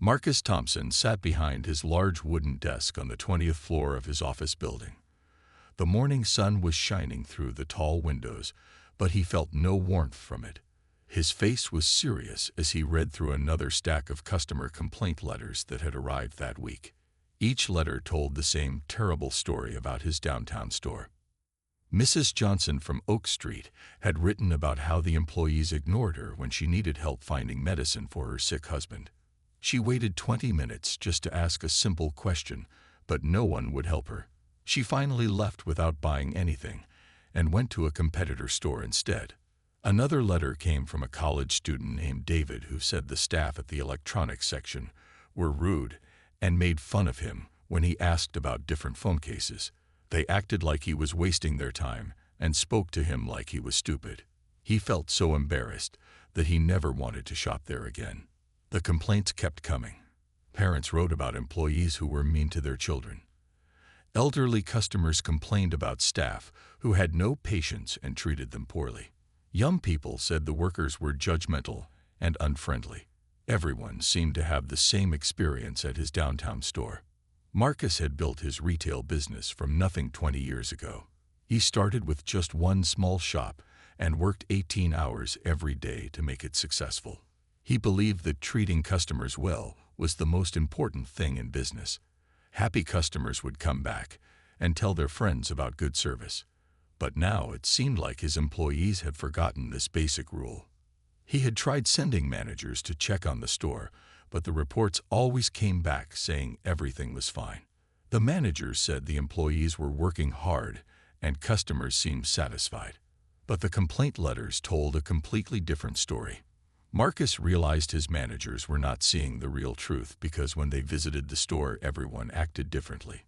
Marcus Thompson sat behind his large wooden desk on the 20th floor of his office building. The morning sun was shining through the tall windows, but he felt no warmth from it. His face was serious as he read through another stack of customer complaint letters that had arrived that week. Each letter told the same terrible story about his downtown store. Mrs. Johnson from Oak Street had written about how the employees ignored her when she needed help finding medicine for her sick husband. She waited 20 minutes just to ask a simple question, but no one would help her. She finally left without buying anything and went to a competitor store instead. Another letter came from a college student named David who said the staff at the electronics section were rude and made fun of him when he asked about different phone cases. They acted like he was wasting their time and spoke to him like he was stupid. He felt so embarrassed that he never wanted to shop there again. The complaints kept coming. Parents wrote about employees who were mean to their children. Elderly customers complained about staff who had no patience and treated them poorly. Young people said the workers were judgmental and unfriendly. Everyone seemed to have the same experience at his downtown store. Marcus had built his retail business from nothing 20 years ago. He started with just one small shop and worked 18 hours every day to make it successful. He believed that treating customers well was the most important thing in business. Happy customers would come back and tell their friends about good service. But now it seemed like his employees had forgotten this basic rule. He had tried sending managers to check on the store, but the reports always came back saying everything was fine. The managers said the employees were working hard and customers seemed satisfied. But the complaint letters told a completely different story. Marcus realized his managers were not seeing the real truth because when they visited the store, everyone acted differently.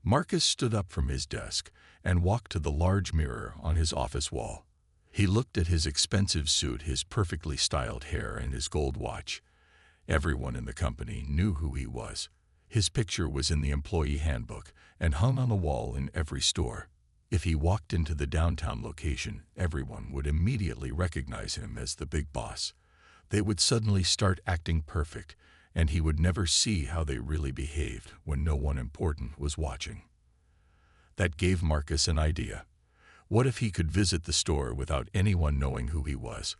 Marcus stood up from his desk and walked to the large mirror on his office wall. He looked at his expensive suit, his perfectly styled hair, and his gold watch. Everyone in the company knew who he was. His picture was in the employee handbook and hung on the wall in every store. If he walked into the downtown location, everyone would immediately recognize him as the big boss. They would suddenly start acting perfect, and he would never see how they really behaved when no one important was watching. That gave Marcus an idea. What if he could visit the store without anyone knowing who he was?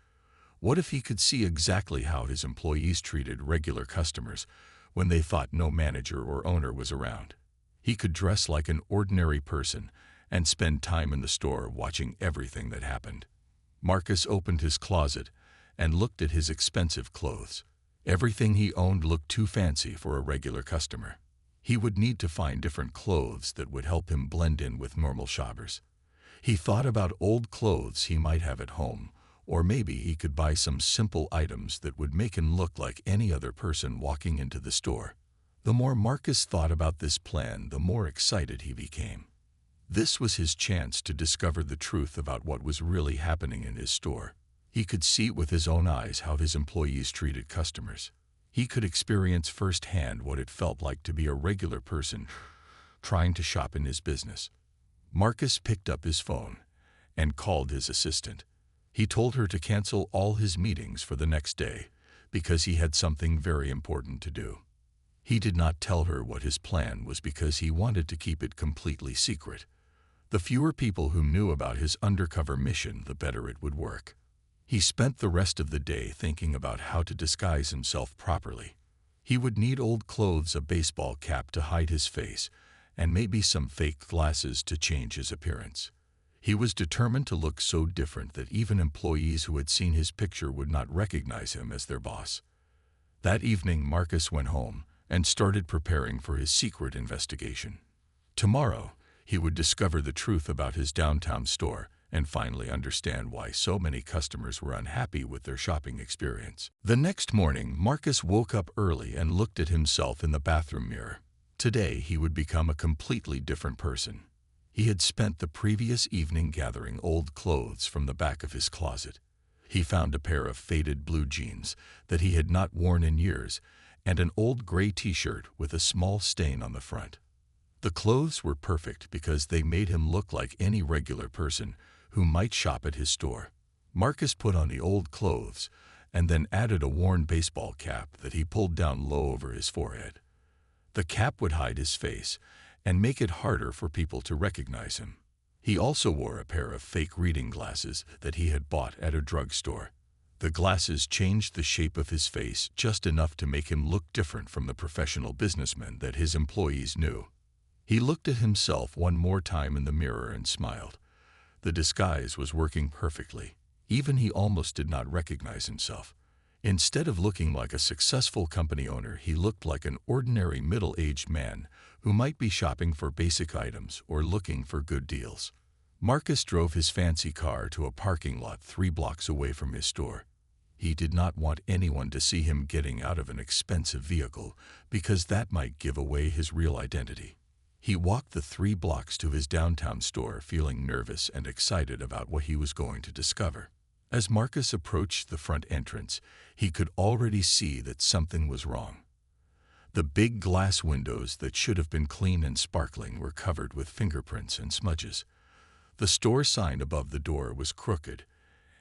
What if he could see exactly how his employees treated regular customers when they thought no manager or owner was around? He could dress like an ordinary person and spend time in the store watching everything that happened. Marcus opened his closet and looked at his expensive clothes. Everything he owned looked too fancy for a regular customer. He would need to find different clothes that would help him blend in with normal shoppers. He thought about old clothes he might have at home, or maybe he could buy some simple items that would make him look like any other person walking into the store. The more Marcus thought about this plan, the more excited he became. This was his chance to discover the truth about what was really happening in his store. He could see with his own eyes how his employees treated customers. He could experience firsthand what it felt like to be a regular person trying to shop in his business. Marcus picked up his phone and called his assistant. He told her to cancel all his meetings for the next day because he had something very important to do. He did not tell her what his plan was because he wanted to keep it completely secret. The fewer people who knew about his undercover mission, the better it would work. He spent the rest of the day thinking about how to disguise himself properly. He would need old clothes, a baseball cap to hide his face, and maybe some fake glasses to change his appearance. He was determined to look so different that even employees who had seen his picture would not recognize him as their boss. That evening, Marcus went home and started preparing for his secret investigation. Tomorrow, he would discover the truth about his downtown store and finally understand why so many customers were unhappy with their shopping experience. The next morning, Marcus woke up early and looked at himself in the bathroom mirror. Today, he would become a completely different person. He had spent the previous evening gathering old clothes from the back of his closet. He found a pair of faded blue jeans that he had not worn in years and an old gray t-shirt with a small stain on the front. The clothes were perfect because they made him look like any regular person who might shop at his store. Marcus put on the old clothes and then added a worn baseball cap that he pulled down low over his forehead. The cap would hide his face and make it harder for people to recognize him. He also wore a pair of fake reading glasses that he had bought at a drugstore. The glasses changed the shape of his face just enough to make him look different from the professional businessman that his employees knew. He looked at himself one more time in the mirror and smiled. The disguise was working perfectly. Even he almost did not recognize himself. Instead of looking like a successful company owner, he looked like an ordinary middle-aged man who might be shopping for basic items or looking for good deals. Marcus drove his fancy car to a parking lot 3 blocks away from his store. He did not want anyone to see him getting out of an expensive vehicle because that might give away his real identity. He walked the 3 blocks to his downtown store feeling nervous and excited about what he was going to discover. As Marcus approached the front entrance, he could already see that something was wrong. The big glass windows that should have been clean and sparkling were covered with fingerprints and smudges. The store sign above the door was crooked,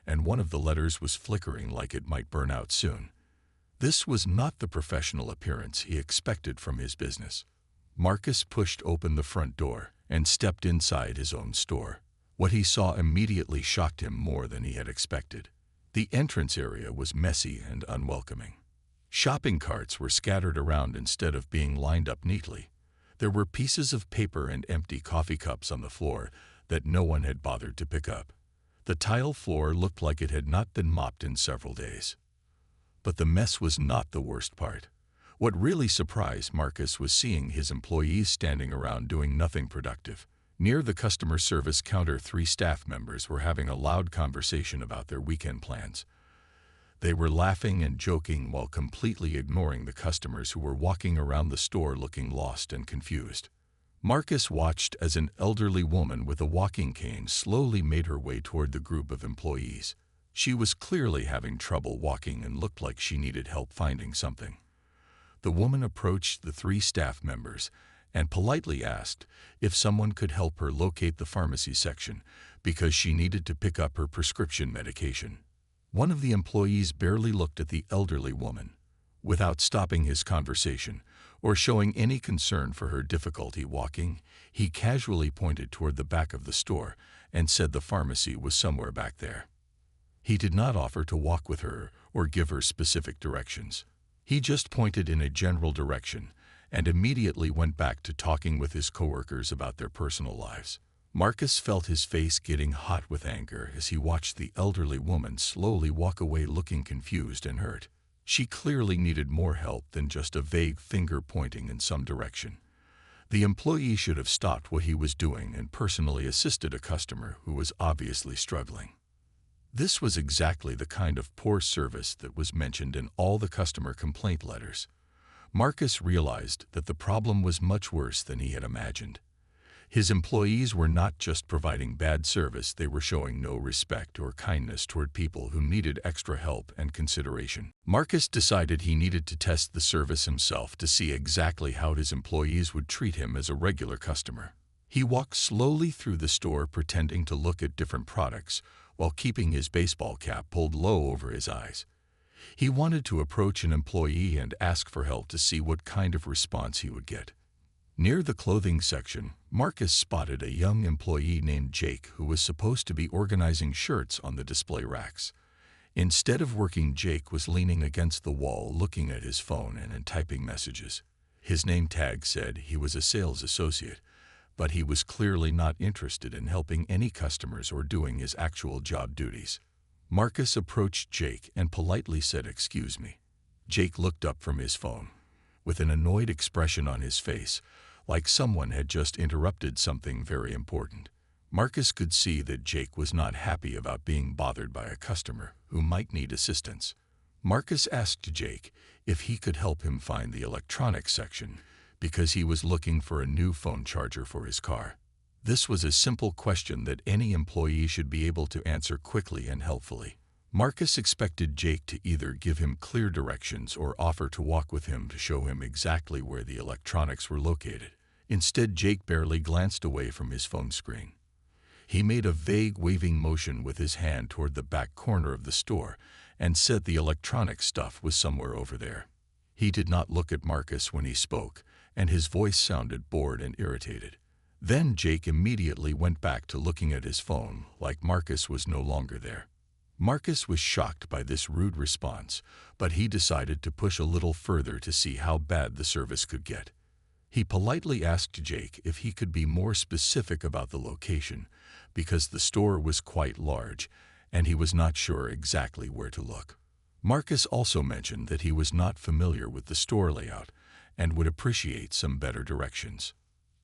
and one of the letters was flickering like it might burn out soon. This was not the professional appearance he expected from his business. Marcus pushed open the front door and stepped inside his own store. What he saw immediately shocked him more than he had expected. The entrance area was messy and unwelcoming. Shopping carts were scattered around instead of being lined up neatly. There were pieces of paper and empty coffee cups on the floor that no one had bothered to pick up. The tile floor looked like it had not been mopped in several days. But the mess was not the worst part. What really surprised Marcus was seeing his employees standing around doing nothing productive. Near the customer service counter, 3 staff members were having a loud conversation about their weekend plans. They were laughing and joking while completely ignoring the customers who were walking around the store looking lost and confused. Marcus watched as an elderly woman with a walking cane slowly made her way toward the group of employees. She was clearly having trouble walking and looked like she needed help finding something. The woman approached the 3 staff members and politely asked if someone could help her locate the pharmacy section because she needed to pick up her prescription medication. One of the employees barely looked at the elderly woman. Without stopping his conversation or showing any concern for her difficulty walking, he casually pointed toward the back of the store and said the pharmacy was somewhere back there. He did not offer to walk with her or give her specific directions. He just pointed in a general direction and immediately went back to talking with his coworkers about their personal lives. Marcus felt his face getting hot with anger as he watched the elderly woman slowly walk away looking confused and hurt. She clearly needed more help than just a vague finger pointing in some direction. The employee should have stopped what he was doing and personally assisted a customer who was obviously struggling. This was exactly the kind of poor service that was mentioned in all the customer complaint letters. Marcus realized that the problem was much worse than he had imagined. His employees were not just providing bad service, they were showing no respect or kindness toward people who needed extra help and consideration. Marcus decided he needed to test the service himself to see exactly how his employees would treat him as a regular customer. He walked slowly through the store pretending to look at different products while keeping his baseball cap pulled low over his eyes. He wanted to approach an employee and ask for help to see what kind of response he would get. Near the clothing section, Marcus spotted a young employee named Jake who was supposed to be organizing shirts on the display racks. Instead of working, Jake was leaning against the wall looking at his phone and typing messages. His name tag said he was a sales associate, but he was clearly not interested in helping any customers or doing his actual job duties. Marcus approached Jake and politely said, "Excuse me." Jake looked up from his phone with an annoyed expression on his face, like someone had just interrupted something very important. Marcus could see that Jake was not happy about being bothered by a customer who might need assistance. Marcus asked Jake if he could help him find the electronics section because he was looking for a new phone charger for his car. This was a simple question that any employee should be able to answer quickly and helpfully. Marcus expected Jake to either give him clear directions or offer to walk with him to show him exactly where the electronics were located. Instead, Jake barely glanced away from his phone screen. He made a vague waving motion with his hand toward the back corner of the store and said the electronic stuff was somewhere over there. He did not look at Marcus when he spoke, and his voice sounded bored and irritated. Then Jake immediately went back to looking at his phone, like Marcus was no longer there. Marcus was shocked by this rude response, but he decided to push a little further to see how bad the service could get. He politely asked Jake if he could be more specific about the location, because the store was quite large, and he was not sure exactly where to look. Marcus also mentioned that he was not familiar with the store layout and would appreciate some better directions.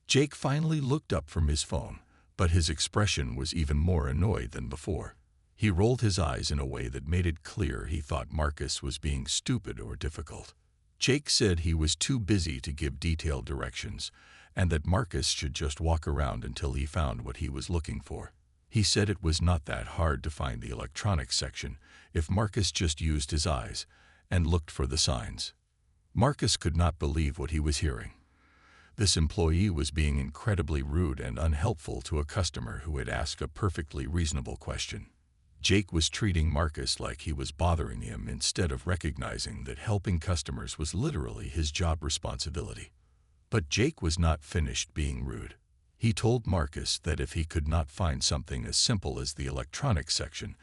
Jake finally looked up from his phone, but his expression was even more annoyed than before. He rolled his eyes in a way that made it clear he thought Marcus was being stupid or difficult. Jake said he was too busy to give detailed directions, and that Marcus should just walk around until he found what he was looking for. He said it was not that hard to find the electronics section if Marcus just used his eyes and looked for the signs. Marcus could not believe what he was hearing. This employee was being incredibly rude and unhelpful to a customer who had asked a perfectly reasonable question. Jake was treating Marcus like he was bothering him instead of recognizing that helping customers was literally his job responsibility. But Jake was not finished being rude. He told Marcus that if he could not find something as simple as the electronics section,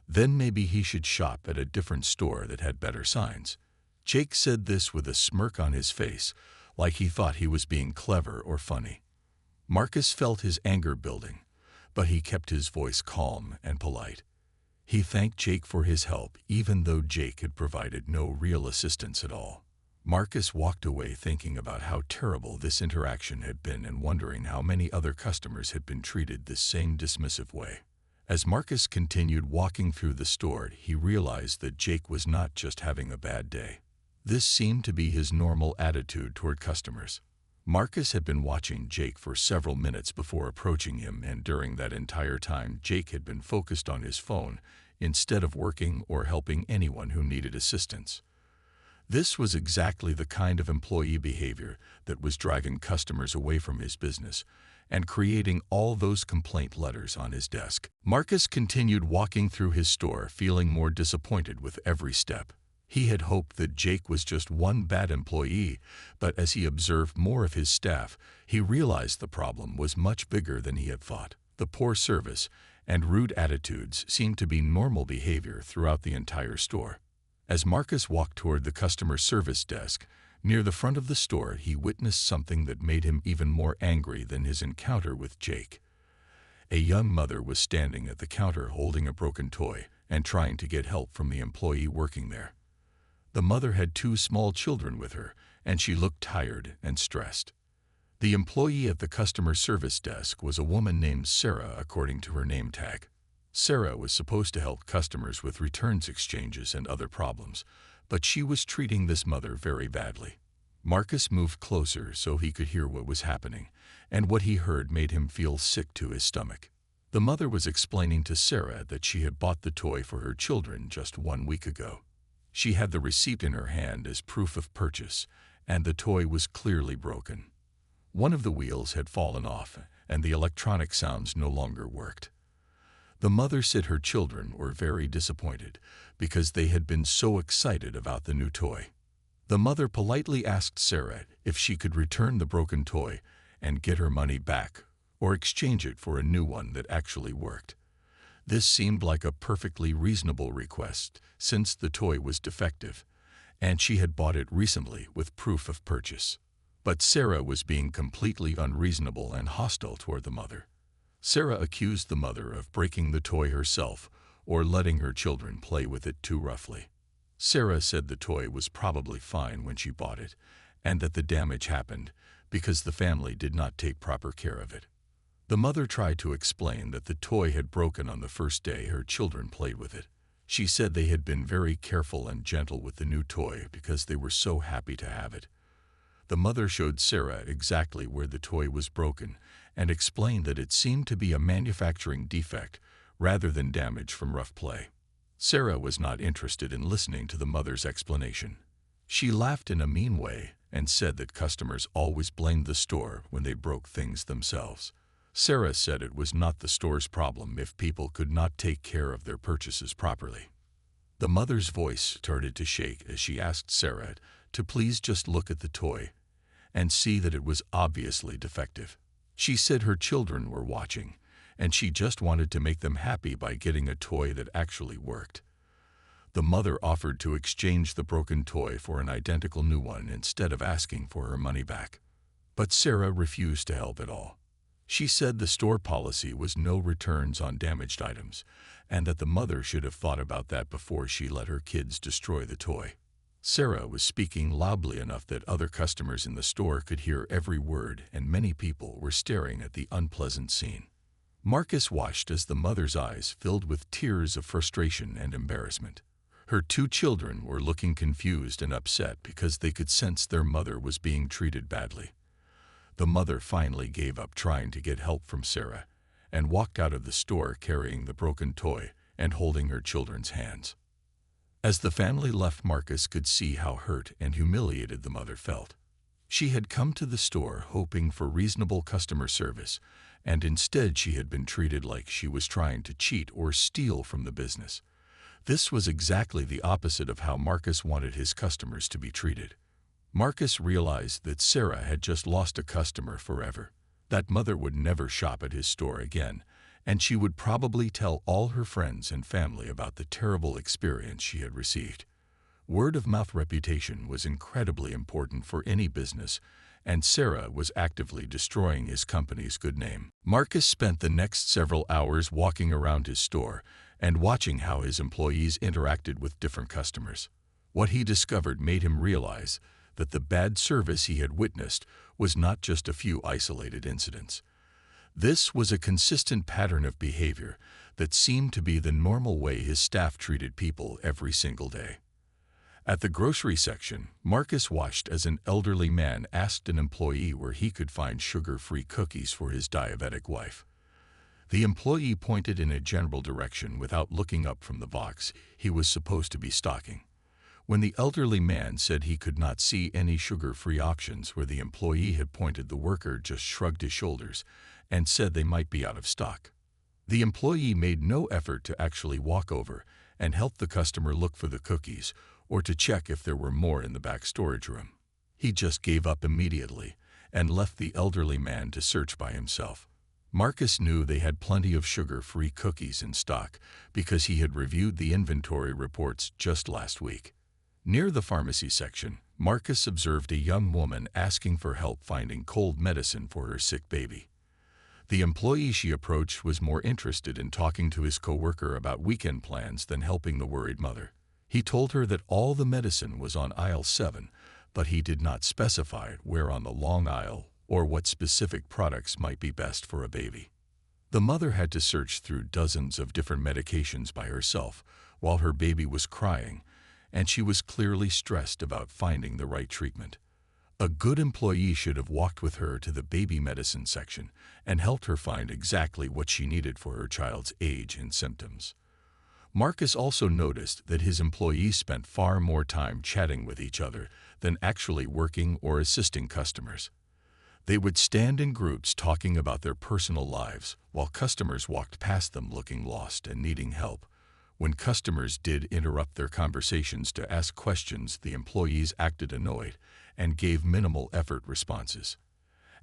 then maybe he should shop at a different store that had better signs. Jake said this with a smirk on his face, like he thought he was being clever or funny. Marcus felt his anger building, but he kept his voice calm and polite. He thanked Jake for his help, even though Jake had provided no real assistance at all. Marcus walked away thinking about how terrible this interaction had been and wondering how many other customers had been treated this same dismissive way. As Marcus continued walking through the store, he realized that Jake was not just having a bad day. This seemed to be his normal attitude toward customers. Marcus had been watching Jake for several minutes before approaching him, and during that entire time Jake had been focused on his phone instead of working or helping anyone who needed assistance. This was exactly the kind of employee behavior that was driving customers away from his business and creating all those complaint letters on his desk. Marcus continued walking through his store, feeling more disappointed with every step. He had hoped that Jake was just one bad employee, but as he observed more of his staff, he realized the problem was much bigger than he had thought. The poor service and rude attitudes seemed to be normal behavior throughout the entire store. As Marcus walked toward the customer service desk, near the front of the store, he witnessed something that made him even more angry than his encounter with Jake. A young mother was standing at the counter holding a broken toy and trying to get help from the employee working there. The mother had 2 small children with her, and she looked tired and stressed. The employee at the customer service desk was a woman named Sarah, according to her name tag. Sarah was supposed to help customers with returns exchanges and other problems, but she was treating this mother very badly. Marcus moved closer so he could hear what was happening, and what he heard made him feel sick to his stomach. The mother was explaining to Sarah that she had bought the toy for her children just 1 week ago. She had the receipt in her hand as proof of purchase, and the toy was clearly broken. One of the wheels had fallen off, and the electronic sounds no longer worked. The mother said her children were very disappointed because they had been so excited about the new toy. The mother politely asked Sarah if she could return the broken toy and get her money back or exchange it for a new one that actually worked. This seemed like a perfectly reasonable request since the toy was defective, and she had bought it recently with proof of purchase. But Sarah was being completely unreasonable and hostile toward the mother. Sarah accused the mother of breaking the toy herself or letting her children play with it too roughly. Sarah said the toy was probably fine when she bought it, and that the damage happened because the family did not take proper care of it. The mother tried to explain that the toy had broken on the first day her children played with it. She said they had been very careful and gentle with the new toy because they were so happy to have it. The mother showed Sarah exactly where the toy was broken and explained that it seemed to be a manufacturing defect rather than damage from rough play. Sarah was not interested in listening to the mother's explanation. She laughed in a mean way and said that customers always blamed the store when they broke things themselves. Sarah said it was not the store's problem if people could not take care of their purchases properly. The mother's voice started to shake as she asked Sarah to please just look at the toy and see that it was obviously defective. She said her children were watching, and she just wanted to make them happy by getting a toy that actually worked. The mother offered to exchange the broken toy for an identical new one instead of asking for her money back. But Sarah refused to help at all. She said the store policy was no returns on damaged items, and that the mother should have thought about that before she let her kids destroy the toy. Sarah was speaking loudly enough that other customers in the store could hear every word, and many people were staring at the unpleasant scene. Marcus watched as the mother's eyes filled with tears of frustration and embarrassment. Her two children were looking confused and upset because they could sense their mother was being treated badly. The mother finally gave up trying to get help from Sarah and walked out of the store carrying the broken toy and holding her children's hands. As the family left, Marcus could see how hurt and humiliated the mother felt. She had come to the store hoping for reasonable customer service, and instead she had been treated like she was trying to cheat or steal from the business. This was exactly the opposite of how Marcus wanted his customers to be treated. Marcus realized that Sarah had just lost a customer forever. That mother would never shop at his store again, and she would probably tell all her friends and family about the terrible experience she had received. Word-of-mouth reputation was incredibly important for any business, and Sarah was actively destroying his company's good name. Marcus spent the next several hours walking around his store and watching how his employees interacted with different customers. What he discovered made him realize that the bad service he had witnessed was not just a few isolated incidents. This was a consistent pattern of behavior that seemed to be the normal way his staff treated people every single day. At the grocery section, Marcus watched as an elderly man asked an employee where he could find sugar-free cookies for his diabetic wife. The employee pointed in a general direction without looking up from the box he was supposed to be stocking. When the elderly man said he could not see any sugar-free options where the employee had pointed, the worker just shrugged his shoulders and said they might be out of stock. The employee made no effort to actually walk over and help the customer look for the cookies or to check if there were more in the back storage room. He just gave up immediately and left the elderly man to search by himself. Marcus knew they had plenty of sugar-free cookies in stock because he had reviewed the inventory reports just last week. Near the pharmacy section, Marcus observed a young woman asking for help finding cold medicine for her sick baby. The employee she approached was more interested in talking to his coworker about weekend plans than helping the worried mother. He told her that all the medicine was on aisle 7, but he did not specify where on the long aisle or what specific products might be best for a baby. The mother had to search through dozens of different medications by herself while her baby was crying, and she was clearly stressed about finding the right treatment. A good employee should have walked with her to the baby medicine section and helped her find exactly what she needed for her child's age and symptoms. Marcus also noticed that his employees spent far more time chatting with each other than actually working or assisting customers. They would stand in groups talking about their personal lives while customers walked past them looking lost and needing help. When customers did interrupt their conversations to ask questions, the employees acted annoyed and gave minimal effort responses.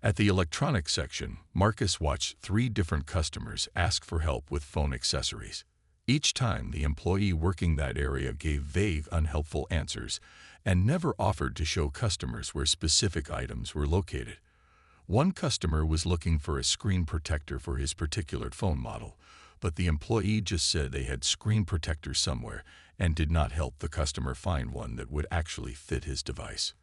At the electronics section, Marcus watched 3 different customers ask for help with phone accessories. Each time, the employee working that area gave vague, unhelpful answers and never offered to show customers where specific items were located. One customer was looking for a screen protector for his particular phone model, but the employee just said they had screen protectors somewhere and did not help the customer find one that would actually fit his device.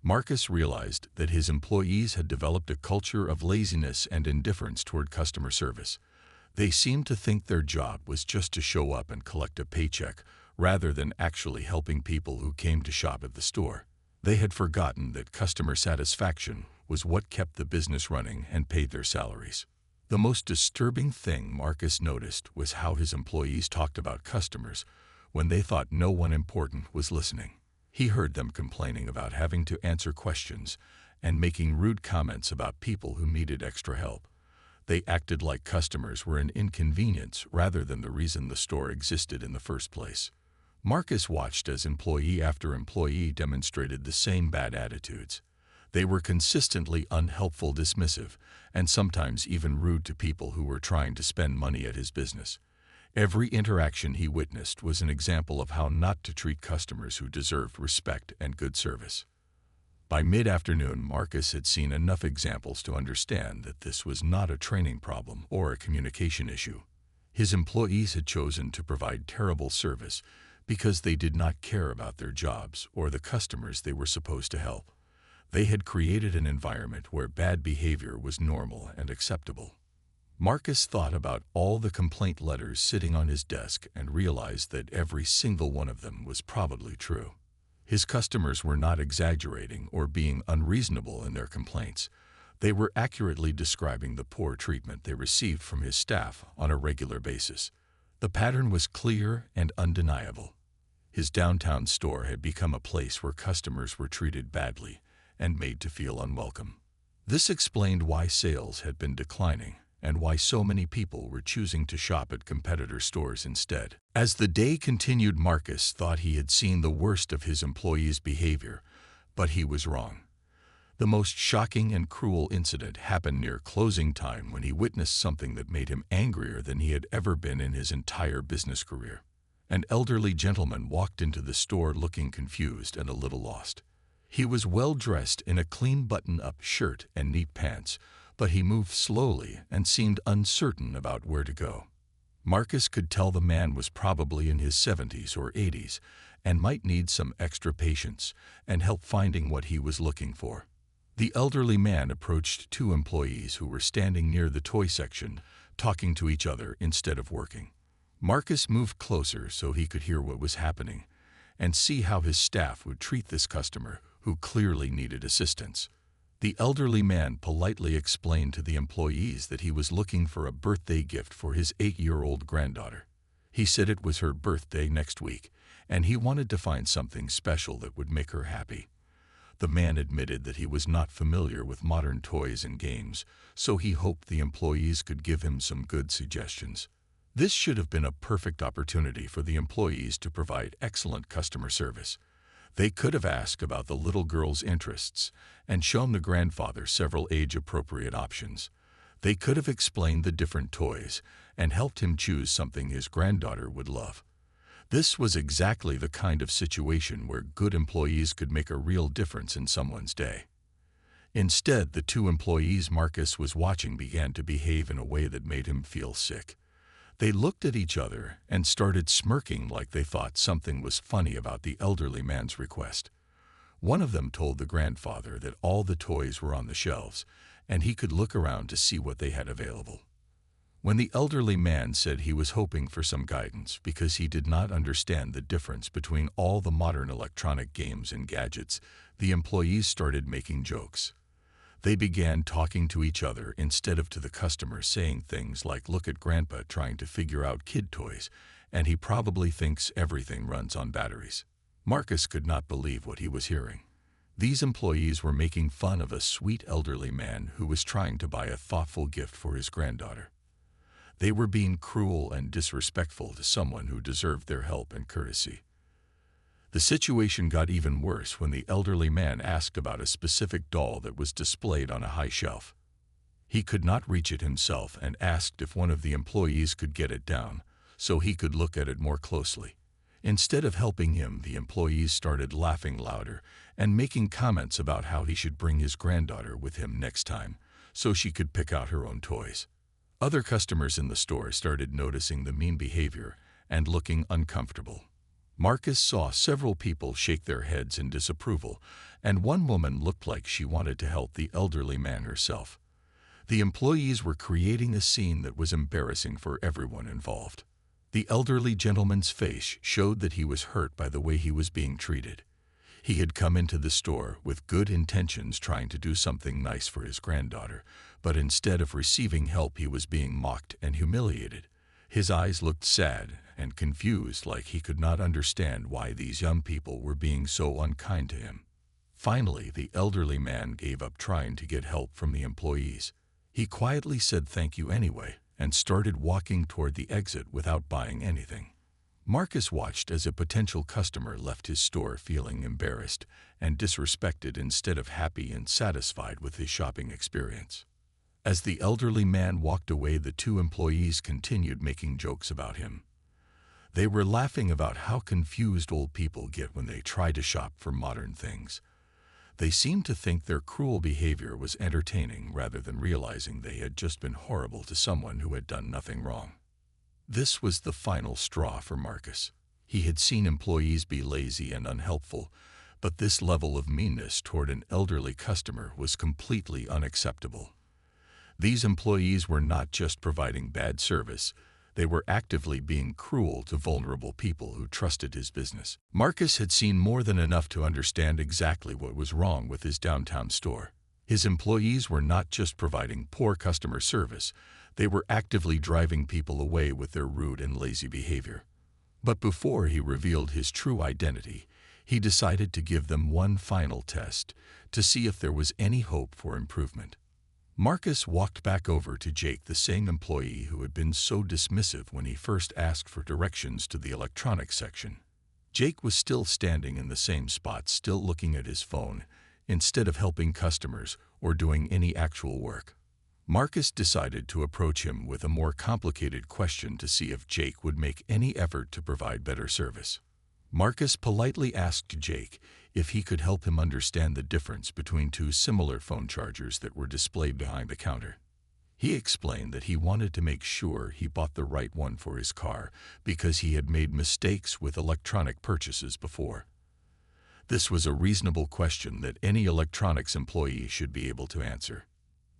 Marcus realized that his employees had developed a culture of laziness and indifference toward customer service. They seemed to think their job was just to show up and collect a paycheck rather than actually helping people who came to shop at the store. They had forgotten that customer satisfaction was what kept the business running and paid their salaries. The most disturbing thing Marcus noticed was how his employees talked about customers when they thought no one important was listening. He heard them complaining about having to answer questions and making rude comments about people who needed extra help. They acted like customers were an inconvenience rather than the reason the store existed in the first place. Marcus watched as employee after employee demonstrated the same bad attitudes. They were consistently unhelpful, dismissive, and sometimes even rude to people who were trying to spend money at his business. Every interaction he witnessed was an example of how not to treat customers who deserved respect and good service. By mid-afternoon, Marcus had seen enough examples to understand that this was not a training problem or a communication issue. His employees had chosen to provide terrible service because they did not care about their jobs or the customers they were supposed to help. They had created an environment where bad behavior was normal and acceptable. Marcus thought about all the complaint letters sitting on his desk and realized that every single one of them was probably true. His customers were not exaggerating or being unreasonable in their complaints. They were accurately describing the poor treatment they received from his staff on a regular basis. The pattern was clear and undeniable. His downtown store had become a place where customers were treated badly and made to feel unwelcome. This explained why sales had been declining and why so many people were choosing to shop at competitor stores instead. As the day continued, Marcus thought he had seen the worst of his employees' behavior, but he was wrong. The most shocking and cruel incident happened near closing time when he witnessed something that made him angrier than he had ever been in his entire business career. An elderly gentleman walked into the store looking confused and a little lost. He was well dressed in a clean button-up shirt and neat pants, but he moved slowly and seemed uncertain about where to go. Marcus could tell the man was probably in his 70s or 80s and might need some extra patience and help finding what he was looking for. The elderly man approached two employees who were standing near the toy section, talking to each other instead of working. Marcus moved closer so he could hear what was happening and see how his staff would treat this customer who clearly needed assistance. The elderly man politely explained to the employees that he was looking for a birthday gift for his 8-year-old granddaughter. He said it was her birthday next week, and he wanted to find something special that would make her happy. The man admitted that he was not familiar with modern toys and games, so he hoped the employees could give him some good suggestions. This should have been a perfect opportunity for the employees to provide excellent customer service. They could have asked about the little girl's interests and shown the grandfather several age-appropriate options. They could have explained the different toys and helped him choose something his granddaughter would love. This was exactly the kind of situation where good employees could make a real difference in someone's day. Instead, the two employees Marcus was watching began to behave in a way that made him feel sick. They looked at each other and started smirking like they thought something was funny about the elderly man's request. One of them told the grandfather that all the toys were on the shelves and he could look around to see what they had available. When the elderly man said he was hoping for some guidance because he did not understand the difference between all the modern electronic games and gadgets, the employees started making jokes. They began talking to each other instead of to the customer, saying things like, "Look at Grandpa trying to figure out kid toys, and he probably thinks everything runs on batteries." Marcus could not believe what he was hearing. These employees were making fun of a sweet elderly man who was trying to buy a thoughtful gift for his granddaughter. They were being cruel and disrespectful to someone who deserved their help and courtesy. The situation got even worse when the elderly man asked about a specific doll that was displayed on a high shelf. He could not reach it himself and asked if one of the employees could get it down so he could look at it more closely. Instead of helping him, the employees started laughing louder and making comments about how he should bring his granddaughter with him next time so she could pick out her own toys. Other customers in the store started noticing the mean behavior and looking uncomfortable. Marcus saw several people shake their heads in disapproval, and one woman looked like she wanted to help the elderly man herself. The employees were creating a scene that was embarrassing for everyone involved. The elderly gentleman's face showed that he was hurt by the way he was being treated. He had come into the store with good intentions, trying to do something nice for his granddaughter, but instead of receiving help, he was being mocked and humiliated. His eyes looked sad and confused, like he could not understand why these young people were being so unkind to him. Finally, the elderly man gave up trying to get help from the employees. He quietly said thank you anyway and started walking toward the exit without buying anything. Marcus watched as a potential customer left his store feeling embarrassed and disrespected instead of happy and satisfied with his shopping experience. As the elderly man walked away, the two employees continued making jokes about him. They were laughing about how confused old people get when they try to shop for modern things. They seemed to think their cruel behavior was entertaining rather than realizing they had just been horrible to someone who had done nothing wrong. This was the final straw for Marcus. He had seen employees be lazy and unhelpful, but this level of meanness toward an elderly customer was completely unacceptable. These employees were not just providing bad service, they were actively being cruel to vulnerable people who trusted his business. Marcus had seen more than enough to understand exactly what was wrong with his downtown store. His employees were not just providing poor customer service, they were actively driving people away with their rude and lazy behavior. But before he revealed his true identity, he decided to give them one final test to see if there was any hope for improvement. Marcus walked back over to Jake, the same employee who had been so dismissive when he first asked for directions to the electronics section. Jake was still standing in the same spot, still looking at his phone, instead of helping customers or doing any actual work. Marcus decided to approach him with a more complicated question to see if Jake would make any effort to provide better service. Marcus politely asked Jake if he could help him understand the difference between two similar phone chargers that were displayed behind the counter. He explained that he wanted to make sure he bought the right one for his car because he had made mistakes with electronic purchases before. This was a reasonable question that any electronics employee should be able to answer.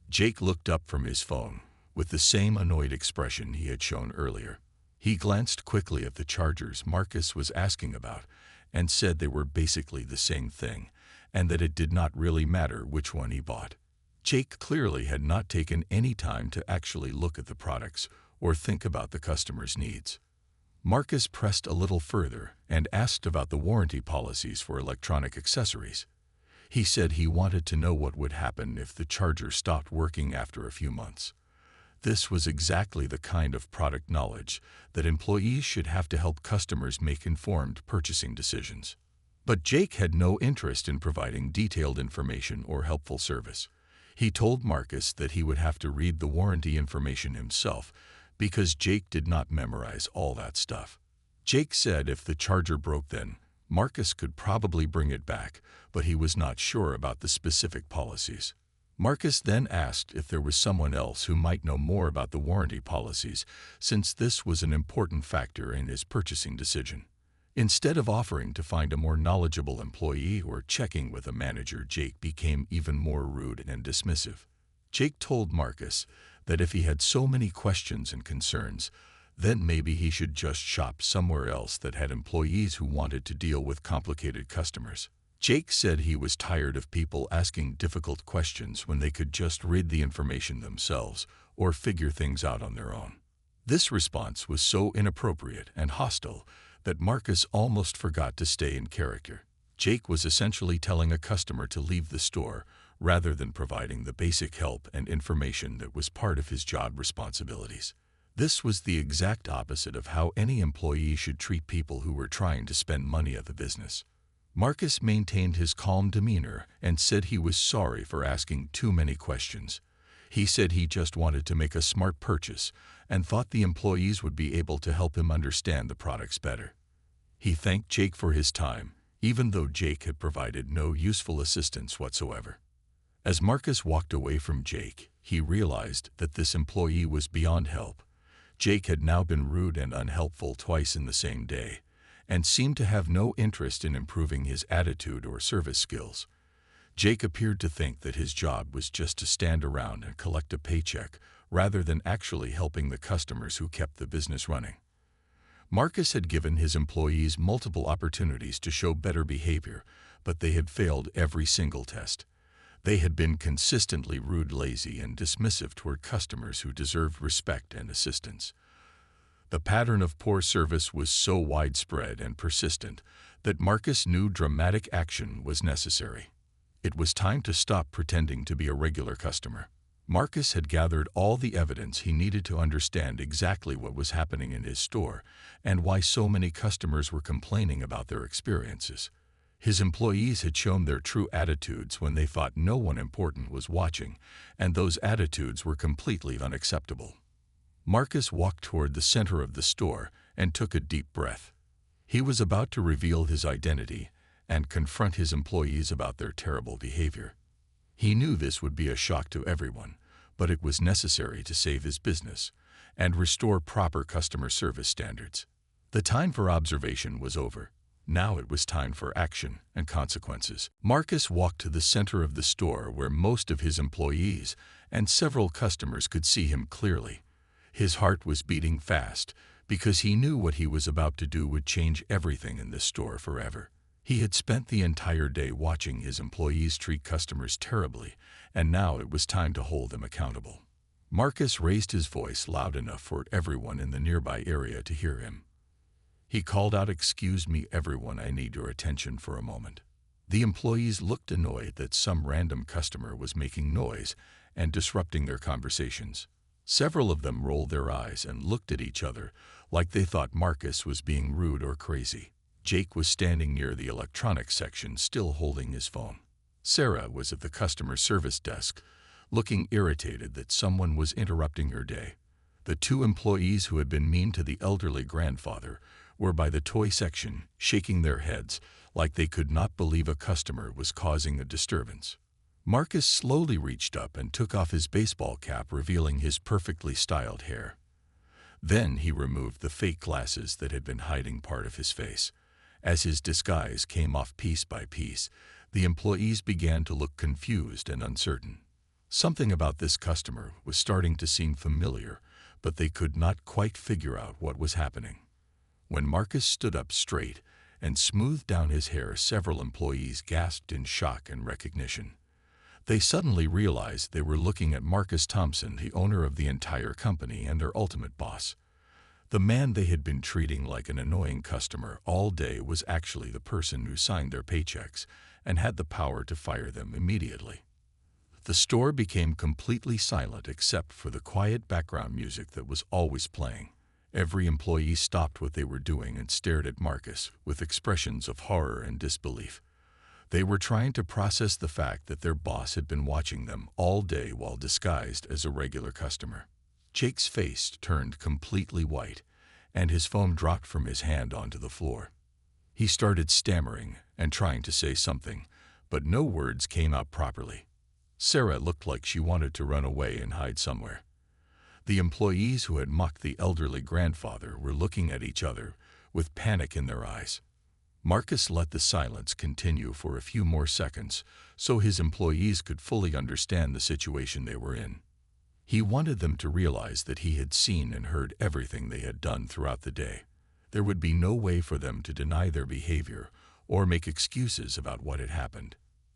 Jake looked up from his phone with the same annoyed expression he had shown earlier. He glanced quickly at the chargers Marcus was asking about and said they were basically the same thing and that it did not really matter which one he bought. Jake clearly had not taken any time to actually look at the products or think about the customer's needs. Marcus pressed a little further and asked about the warranty policies for electronic accessories. He said he wanted to know what would happen if the charger stopped working after a few months. This was exactly the kind of product knowledge that employees should have to help customers make informed purchasing decisions. But Jake had no interest in providing detailed information or helpful service. He told Marcus that he would have to read the warranty information himself because Jake did not memorize all that stuff. Jake said if the charger broke, then Marcus could probably bring it back, but he was not sure about the specific policies. Marcus then asked if there was someone else who might know more about the warranty policies, since this was an important factor in his purchasing decision. Instead of offering to find a more knowledgeable employee or checking with a manager, Jake became even more rude and dismissive. Jake told Marcus that if he had so many questions and concerns, then maybe he should just shop somewhere else that had employees who wanted to deal with complicated customers. Jake said he was tired of people asking difficult questions when they could just read the information themselves or figure things out on their own. This response was so inappropriate and hostile that Marcus almost forgot to stay in character. Jake was essentially telling a customer to leave the store rather than providing the basic help and information that was part of his job responsibilities. This was the exact opposite of how any employee should treat people who were trying to spend money at the business. Marcus maintained his calm demeanor and said he was sorry for asking too many questions. He said he just wanted to make a smart purchase and thought the employees would be able to help him understand the products better. He thanked Jake for his time, even though Jake had provided no useful assistance whatsoever. As Marcus walked away from Jake, he realized that this employee was beyond help. Jake had now been rude and unhelpful twice in the same day, and seemed to have no interest in improving his attitude or service skills. Jake appeared to think that his job was just to stand around and collect a paycheck rather than actually helping the customers who kept the business running. Marcus had given his employees multiple opportunities to show better behavior, but they had failed every single test. They had been consistently rude, lazy, and dismissive toward customers who deserved respect and assistance. The pattern of poor service was so widespread and persistent that Marcus knew dramatic action was necessary. It was time to stop pretending to be a regular customer. Marcus had gathered all the evidence he needed to understand exactly what was happening in his store and why so many customers were complaining about their experiences. His employees had shown their true attitudes when they thought no one important was watching, and those attitudes were completely unacceptable. Marcus walked toward the center of the store and took a deep breath. He was about to reveal his identity and confront his employees about their terrible behavior. He knew this would be a shock to everyone, but it was necessary to save his business and restore proper customer service standards. The time for observation was over. Now it was time for action and consequences. Marcus walked to the center of the store where most of his employees and several customers could see him clearly. His heart was beating fast because he knew what he was about to do would change everything in this store forever. He had spent the entire day watching his employees treat customers terribly, and now it was time to hold them accountable. Marcus raised his voice loud enough for everyone in the nearby area to hear him. He called out, "Excuse me, everyone, I need your attention for a moment." The employees looked annoyed that some random customer was making noise and disrupting their conversations. Several of them rolled their eyes and looked at each other like they thought Marcus was being rude or crazy. Jake was standing near the electronics section, still holding his phone. Sarah was at the customer service desk, looking irritated that someone was interrupting her day. The two employees who had been mean to the elderly grandfather were by the toy section, shaking their heads like they could not believe a customer was causing a disturbance. Marcus slowly reached up and took off his baseball cap, revealing his perfectly styled hair. Then he removed the fake glasses that had been hiding part of his face. As his disguise came off piece by piece, the employees began to look confused and uncertain. Something about this customer was starting to seem familiar, but they could not quite figure out what was happening. When Marcus stood up straight and smoothed down his hair, several employees gasped in shock and recognition. They suddenly realized they were looking at Marcus Thompson, the owner of the entire company and their ultimate boss. The man they had been treating like an annoying customer all day was actually the person who signed their paychecks and had the power to fire them immediately. The store became completely silent except for the quiet background music that was always playing. Every employee stopped what they were doing and stared at Marcus with expressions of horror and disbelief. They were trying to process the fact that their boss had been watching them all day while disguised as a regular customer. Jake's face turned completely white, and his phone dropped from his hand onto the floor. He started stammering and trying to say something, but no words came out properly. Sarah looked like she wanted to run away and hide somewhere. The employees who had mocked the elderly grandfather were looking at each other with panic in their eyes. Marcus let the silence continue for a few more seconds so his employees could fully understand the situation they were in. He wanted them to realize that he had seen and heard everything they had done throughout the day. There would be no way for them to deny their behavior or make excuses about what had happened.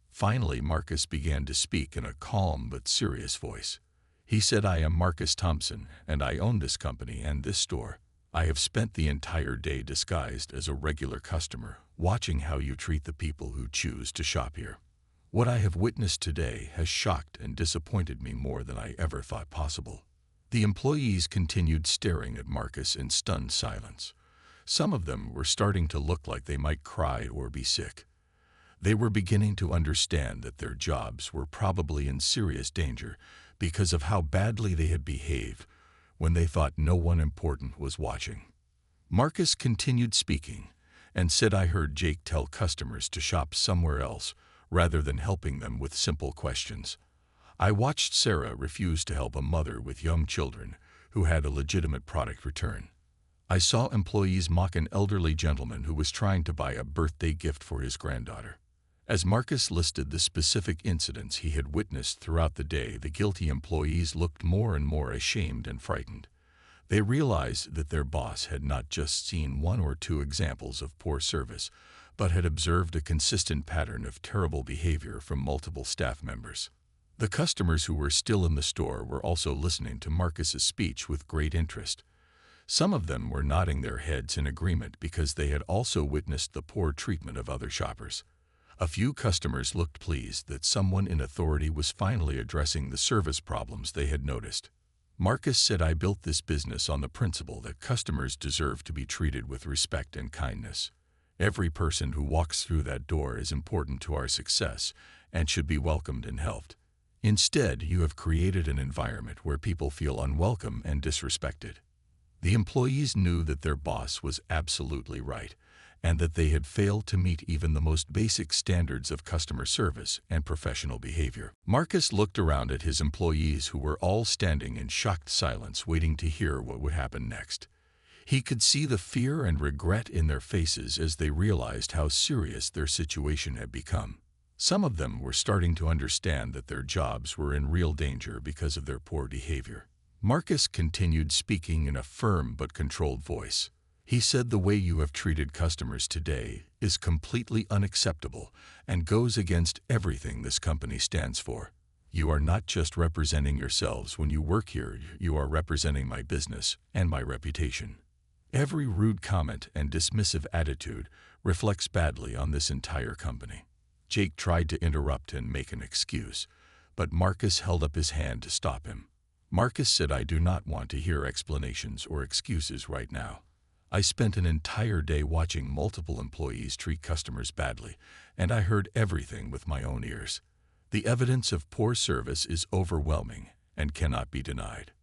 Finally, Marcus began to speak in a calm but serious voice. He said, "I am Marcus Thompson, and I own this company and this store. I have spent the entire day disguised as a regular customer, watching how you treat the people who choose to shop here. What I have witnessed today has shocked and disappointed me more than I ever thought possible." The employees continued staring at Marcus in stunned silence. Some of them were starting to look like they might cry or be sick. They were beginning to understand that their jobs were probably in serious danger because of how badly they had behaved when they thought no one important was watching. Marcus continued speaking and said, "I heard Jake tell customers to shop somewhere else rather than helping them with simple questions. I watched Sarah refuse to help a mother with young children who had a legitimate product return. I saw employees mock an elderly gentleman who was trying to buy a birthday gift for his granddaughter." As Marcus listed the specific incidents he had witnessed throughout the day, the guilty employees looked more and more ashamed and frightened. They realized that their boss had not just seen one or two examples of poor service, but had observed a consistent pattern of terrible behavior from multiple staff members. The customers who were still in the store were also listening to Marcus's speech with great interest. Some of them were nodding their heads in agreement because they had also witnessed the poor treatment of other shoppers. A few customers looked pleased that someone in authority was finally addressing the service problems they had noticed. Marcus said, "I built this business on the principle that customers deserve to be treated with respect and kindness. Every person who walks through that door is important to our success and should be welcomed and helped. Instead, you have created an environment where people feel unwelcome and disrespected." The employees knew that their boss was absolutely right, and that they had failed to meet even the most basic standards of customer service and professional behavior. Marcus looked around at his employees, who were all standing in shocked silence, waiting to hear what would happen next. He could see the fear and regret in their faces as they realized how serious their situation had become. Some of them were starting to understand that their jobs were in real danger because of their poor behavior. Marcus continued, speaking in a firm but controlled voice. He said, "The way you have treated customers today is completely unacceptable and goes against everything this company stands for. You are not just representing yourselves when you work here, you are representing my business and my reputation. Every rude comment and dismissive attitude reflects badly on this entire company." Jake tried to interrupt and make an excuse, but Marcus held up his hand to stop him. Marcus said, "I do not want to hear explanations or excuses right now. I spent an entire day watching multiple employees treat customers badly, and I heard everything with my own ears. The evidence of poor service is overwhelming and cannot be denied."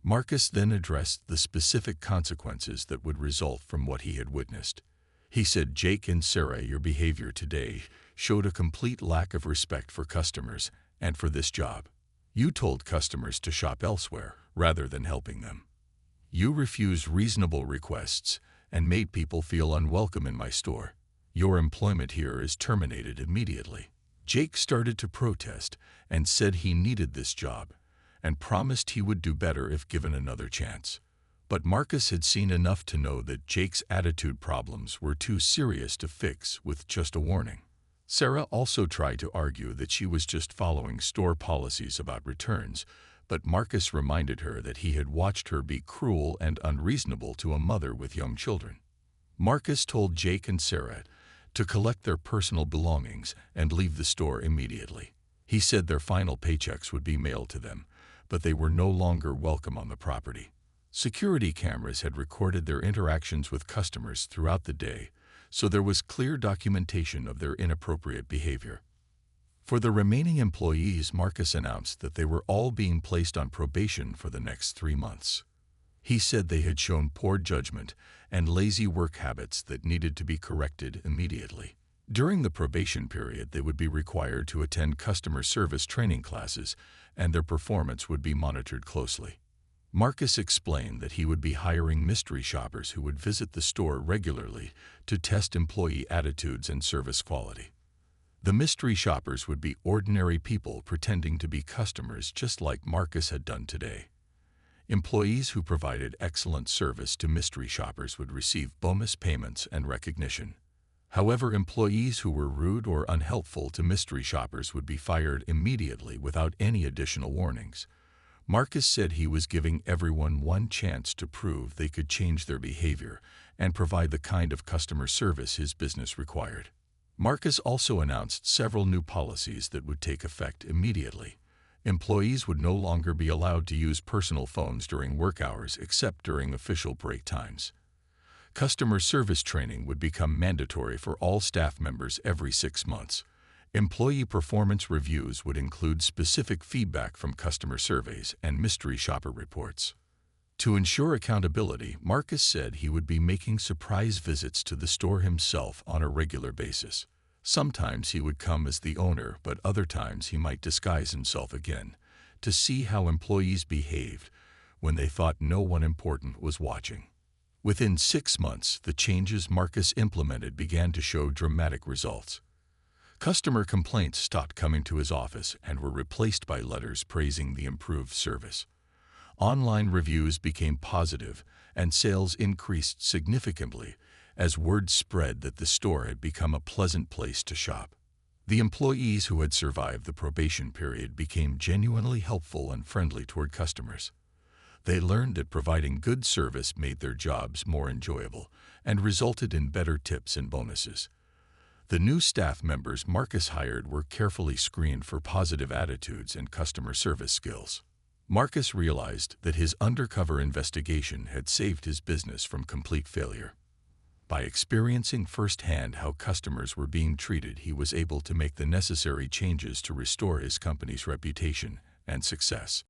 Marcus then addressed the specific consequences that would result from what he had witnessed. He said, "Jake and Sarah, your behavior today showed a complete lack of respect for customers and for this job. You told customers to shop elsewhere rather than helping them. You refused reasonable requests and made people feel unwelcome in my store. Your employment here is terminated immediately." Jake started to protest and said he needed this job and promised he would do better if given another chance. But Marcus had seen enough to know that Jake's attitude problems were too serious to fix with just a warning. Sarah also tried to argue that she was just following store policies about returns, but Marcus reminded her that he had watched her be cruel and unreasonable to a mother with young children. Marcus told Jake and Sarah to collect their personal belongings and leave the store immediately. He said their final paychecks would be mailed to them, but they were no longer welcome on the property. Security cameras had recorded their interactions with customers throughout the day, so there was clear documentation of their inappropriate behavior. For the remaining employees, Marcus announced that they were all being placed on probation for the next 3 months. He said they had shown poor judgment and lazy work habits that needed to be corrected immediately. During the probation period, they would be required to attend customer service training classes, and their performance would be monitored closely. Marcus explained that he would be hiring mystery shoppers who would visit the store regularly to test employee attitudes and service quality. The mystery shoppers would be ordinary people pretending to be customers, just like Marcus had done today. Employees who provided excellent service to mystery shoppers would receive bonus payments and recognition. However, employees who were rude or unhelpful to mystery shoppers would be fired immediately without any additional warnings. Marcus said he was giving everyone one chance to prove they could change their behavior and provide the kind of customer service his business required. Marcus also announced several new policies that would take effect immediately. Employees would no longer be allowed to use personal phones during work hours except during official break times. Customer service training would become mandatory for all staff members every 6 months. Employee performance reviews would include specific feedback from customer surveys and mystery shopper reports. To ensure accountability, Marcus said he would be making surprise visits to the store himself on a regular basis. Sometimes he would come as the owner, but other times he might disguise himself again to see how employees behaved when they thought no one important was watching. Within 6 months, the changes Marcus implemented began to show dramatic results. Customer complaints stopped coming to his office and were replaced by letters praising the improved service. Online reviews became positive, and sales increased significantly as word spread that the store had become a pleasant place to shop. The employees who had survived the probation period became genuinely helpful and friendly toward customers. They learned that providing good service made their jobs more enjoyable and resulted in better tips and bonuses. The new staff members Marcus hired were carefully screened for positive attitudes and customer service skills. Marcus realized that his undercover investigation had saved his business from complete failure. By experiencing firsthand how customers were being treated, he was able to make the necessary changes to restore his company's reputation and success.